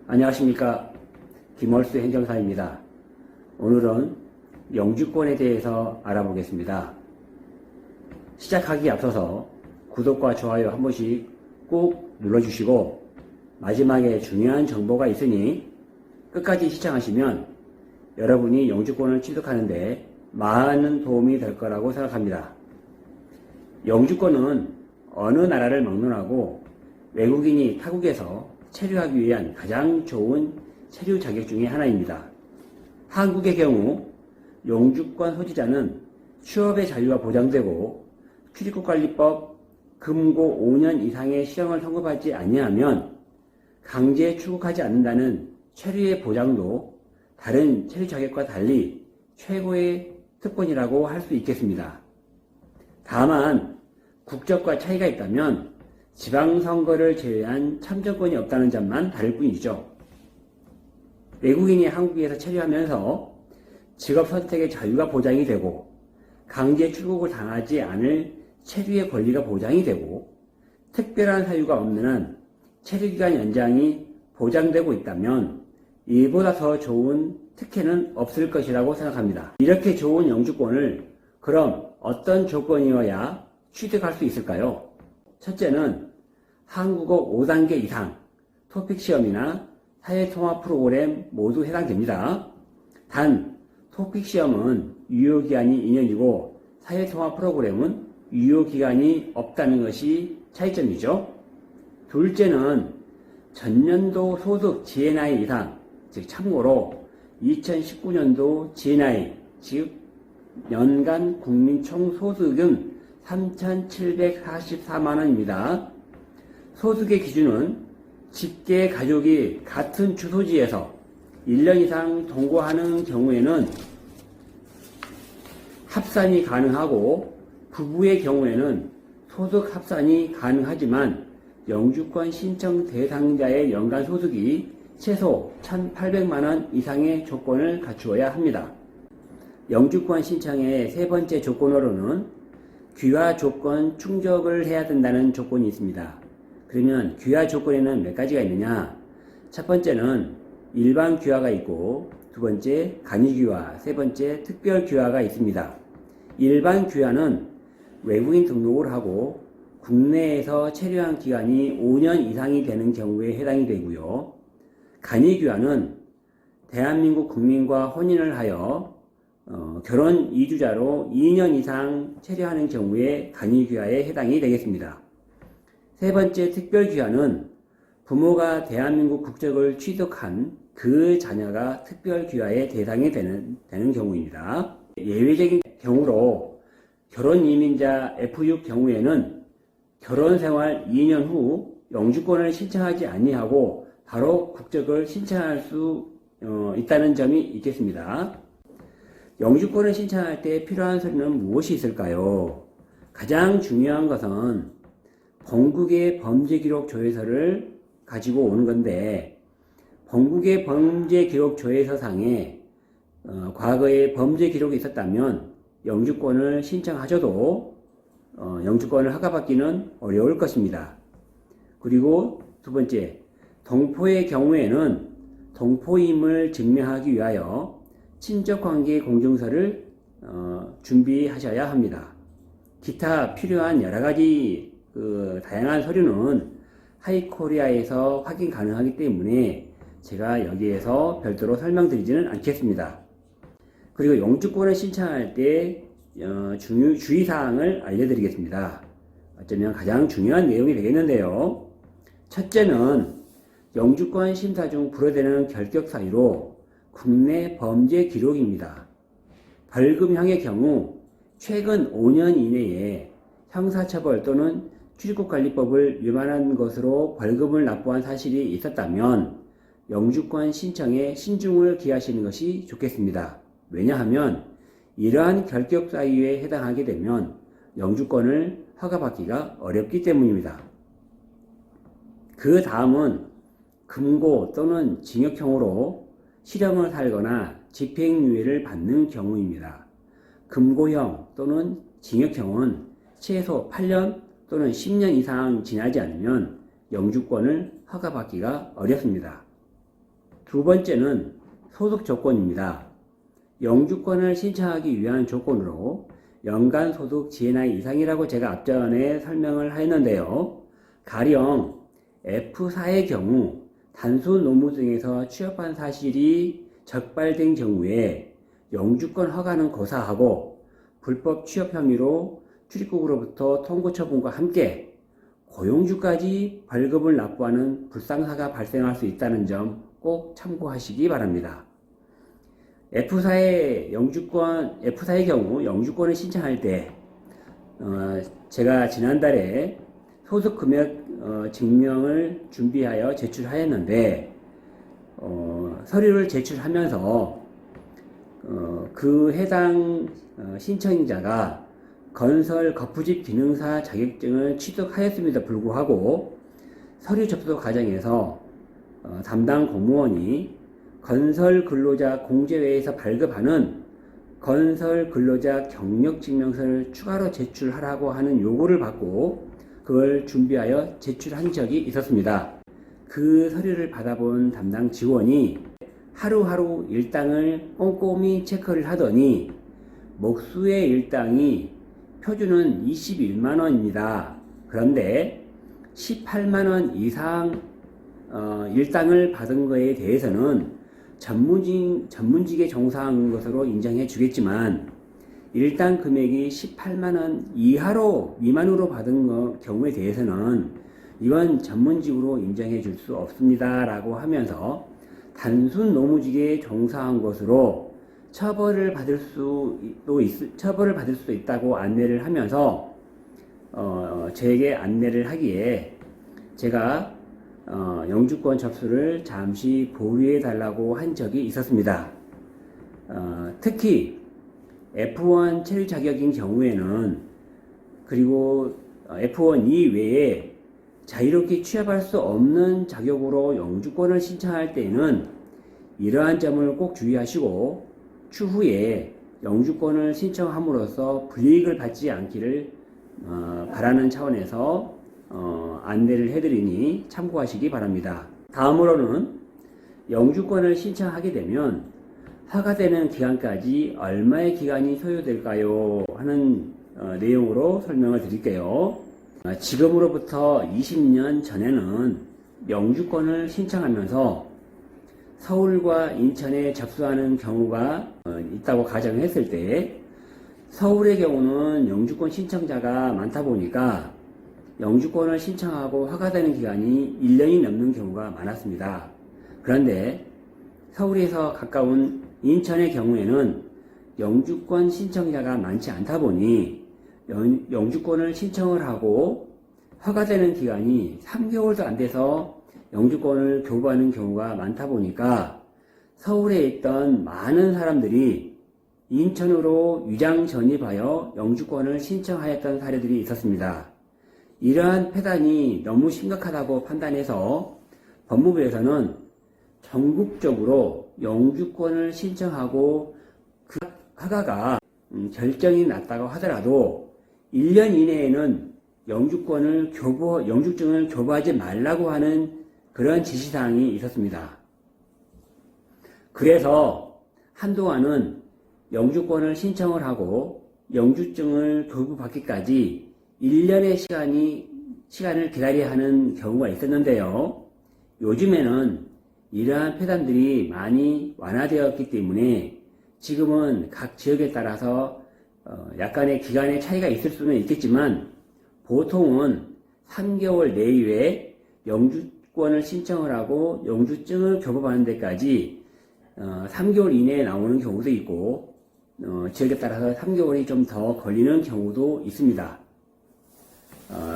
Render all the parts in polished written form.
안녕하십니까. 김월수 행정사입니다. 오늘은 영주권에 대해서 알아보겠습니다. 시작하기에 앞서서 구독과 좋아요 한 번씩 꼭 눌러주시고 마지막에 중요한 정보가 있으니 끝까지 시청하시면 여러분이 영주권을 취득하는데 많은 도움이 될 거라고 생각합니다. 영주권은 어느 나라를 막론하고 외국인이 타국에서 체류하기 위한 가장 좋은 체류 자격 중의 하나입니다. 한국의 경우 영주권 소지자는 취업의 자유가 보장되고 출입국관리법 금고 5년 이상의 실형을 선고받지 아니하면 강제 출국하지 않는다는 체류의 보장도 다른 체류 자격과 달리 최고의 특권이라고 할 수 있겠습니다. 다만 국적과 차이가 있다면 지방선거를 제외한 참정권이 없다는 점만 다를 뿐이죠. 외국인이 한국에서 체류하면서 직업 선택의 자유가 보장이 되고 강제 출국을 당하지 않을 체류의 권리가 보장이 되고 특별한 사유가 없는 한 체류기간 연장이 보장되고 있다면 이보다 더 좋은 특혜는 없을 것이라고 생각합니다. 이렇게 좋은 영주권을 그럼 어떤 조건이어야 취득할 수 있을까요? 첫째는 한국어 5단계 이상, 토픽 시험이나 사회통합 프로그램 모두 해당됩니다. 단, 토픽 시험은 유효기간이 2년이고 사회통합 프로그램은 유효기간이 없다는 것이 차이점이죠. 둘째는 전년도 소득 GNI 이상, 즉 참고로 2019년도 GNI, 즉 연간 국민 총소득은 3,744만원입니다. 소득의 기준은 직계 가족이 같은 주소지에서 1년 이상 동거하는 경우에는 합산이 가능하고 부부의 경우에는 소득 합산이 가능하지만 영주권 신청 대상자의 연간 소득이 최소 1,800만원 이상의 조건을 갖추어야 합니다. 영주권 신청의 세 번째 조건으로는 귀화 조건 충족을 해야 된다는 조건이 있습니다. 그러면 귀화 조건에는 몇 가지가 있느냐? 첫 번째는 일반 귀화가 있고 두 번째 간이 귀화, 세 번째 특별 귀화가 있습니다. 일반 귀화는 외국인 등록을 하고 국내에서 체류한 기간이 5년 이상이 되는 경우에 해당이 되고요. 간이 귀화는 대한민국 국민과 혼인을 하여 결혼 이주자로 2년 이상 체류하는 경우에 간이 귀화에 해당이 되겠습니다. 세 번째 특별 귀화는 부모가 대한민국 국적을 취득한 그 자녀가 특별 귀화의 대상이 되는 경우입니다. 예외적인 경우로 결혼 이민자 F6 경우에는 결혼 생활 2년 후 영주권을 신청하지 아니하고 바로 국적을 신청할 수 있다는 점이 있겠습니다. 영주권을 신청할 때 필요한 서류는 무엇이 있을까요? 가장 중요한 것은 본국의 범죄기록 조회서를 가지고 오는 건데 본국의 범죄기록 조회서상에 과거에 범죄 기록이 있었다면 영주권을 신청하셔도 영주권을 허가받기는 어려울 것입니다. 그리고 두 번째, 동포의 경우에는 동포임을 증명하기 위하여 친족관계 공증서를 준비하셔야 합니다. 기타 필요한 여러가지 다양한 서류는 하이코리아에서 확인 가능하기 때문에 제가 여기에서 별도로 설명드리지는 않겠습니다. 그리고 영주권을 신청할 때 주의사항을 알려드리겠습니다. 어쩌면 가장 중요한 내용이 되겠는데요. 첫째는 영주권 심사 중 불어되는 결격 사유로 국내 범죄 기록입니다. 벌금형의 경우 최근 5년 이내에 형사처벌 또는 출입국관리법을 위반한 것으로 벌금을 납부한 사실이 있었다면 영주권 신청에 신중을 기하시는 것이 좋겠습니다. 왜냐하면 이러한 결격 사유에 해당하게 되면 영주권을 허가받기가 어렵기 때문입니다. 그 다음은 금고 또는 징역형으로 실형을 살거나 집행유예를 받는 경우입니다. 금고형 또는 징역형은 최소 8년 또는 10년 이상 지나지 않으면 영주권을 허가받기가 어렵습니다. 두 번째는 소득 조건입니다. 영주권을 신청하기 위한 조건으로 연간 소득 GNI 이상이라고 제가 앞전에 설명을 했는데요. 가령 F4의 경우 단순 노무 등에서 취업한 사실이 적발된 경우에 영주권 허가는 고사하고 불법 취업 혐의로 출입국으로부터 통고 처분과 함께 고용주까지 벌금을 납부하는 불상사가 발생할 수 있다는 점 꼭 참고하시기 바랍니다. F4의 경우 영주권을 신청할 때 제가 지난달에 소득금액 증명을 준비하여 제출하였는데 서류를 제출하면서 그 해당 신청자가 건설 거푸집 기능사 자격증을 취득하였음에도 불구하고 서류 접수 과정에서 담당 공무원이 건설 근로자 공제회에서 발급하는 건설 근로자 경력증명서를 추가로 제출하라고 하는 요구를 받고 그걸 준비하여 제출한 적이 있었습니다. 그 서류를 받아본 담당 직원이 하루하루 일당을 꼼꼼히 체크를 하더니 목수의 일당이 표준은 21만원입니다. 그런데 18만원 이상 일당을 받은 것에 대해서는 전문직에 종사한 것으로 인정해 주겠지만 일당 금액이 18만원 미만으로 받은 경우에 대해서는 이건 전문직으로 인정해 줄 수 없습니다 라고 하면서 단순 노무직에 종사한 것으로 처벌을 받을 수도 있다고 안내를 하면서 저에게 안내를 하기에 제가 영주권 접수를 잠시 보류해 달라고 한 적이 있었습니다. 특히 F1 체류 자격인 경우에는 그리고 F1 이외에 자유롭게 취업할 수 없는 자격으로 영주권을 신청할 때에는 이러한 점을 꼭 주의하시고 추후에 영주권을 신청함으로써 불이익을 받지 않기를 바라는 차원에서 안내를 해드리니 참고하시기 바랍니다. 다음으로는 영주권을 신청하게 되면 허가되는 기간까지 얼마의 기간이 소요될까요? 하는 내용으로 설명을 드릴게요. 지금으로부터 20년 전에는 영주권을 신청하면서 서울과 인천에 접수하는 경우가 있다고 가정했을 때 서울의 경우는 영주권 신청자가 많다 보니까 영주권을 신청하고 허가되는 기간이 1년이 넘는 경우가 많았습니다. 그런데 서울에서 가까운 인천의 경우에는 영주권 신청자가 많지 않다 보니 영주권을 신청을 하고 허가되는 기간이 3개월도 안 돼서 영주권을 교부하는 경우가 많다 보니까 서울에 있던 많은 사람들이 인천으로 위장 전입하여 영주권을 신청하였던 사례들이 있었습니다. 이러한 폐단이 너무 심각하다고 판단해서 법무부에서는 전국적으로 영주권을 신청하고 그 허가가 결정이 났다고 하더라도 1년 이내에는 영주증을 교부하지 말라고 하는 그런 지시사항이 있었습니다. 그래서 한동안은 영주권을 신청을 하고 영주증을 교부받기까지 1년의 시간을 기다려야 하는 경우가 있었는데요. 요즘에는 이러한 폐단들이 많이 완화되었기 때문에 지금은 각 지역에 따라서 약간의 기간의 차이가 있을 수는 있겠지만 보통은 3개월 내외에 영주권을 신청을 하고 영주증을 교부받는 데까지 3개월 이내에 나오는 경우도 있고 지역에 따라서 3개월이 좀 더 걸리는 경우도 있습니다.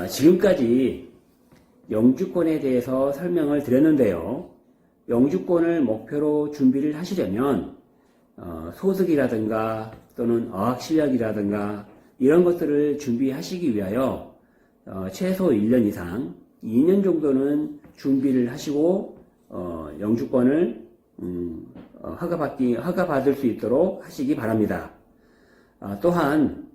지금까지 영주권에 대해서 설명을 드렸는데요. 영주권을 목표로 준비를 하시려면 소득이라든가 또는 어학실력이라든가 이런 것들을 준비하시기 위하여 최소 1년 이상 2년 정도는 준비를 하시고 영주권을 허가받을 수 있도록 하시기 바랍니다. 또한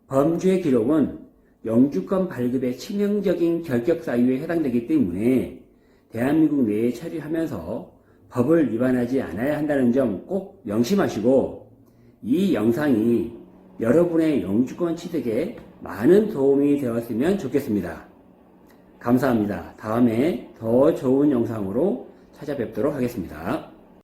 범죄 기록은 영주권 발급의 치명적인 결격 사유에 해당되기 때문에 대한민국 내에 처리하면서 법을 위반하지 않아야 한다는 점 꼭 명심하시고 이 영상이 여러분의 영주권 취득에 많은 도움이 되었으면 좋겠습니다. 감사합니다. 다음에 더 좋은 영상으로 찾아뵙도록 하겠습니다.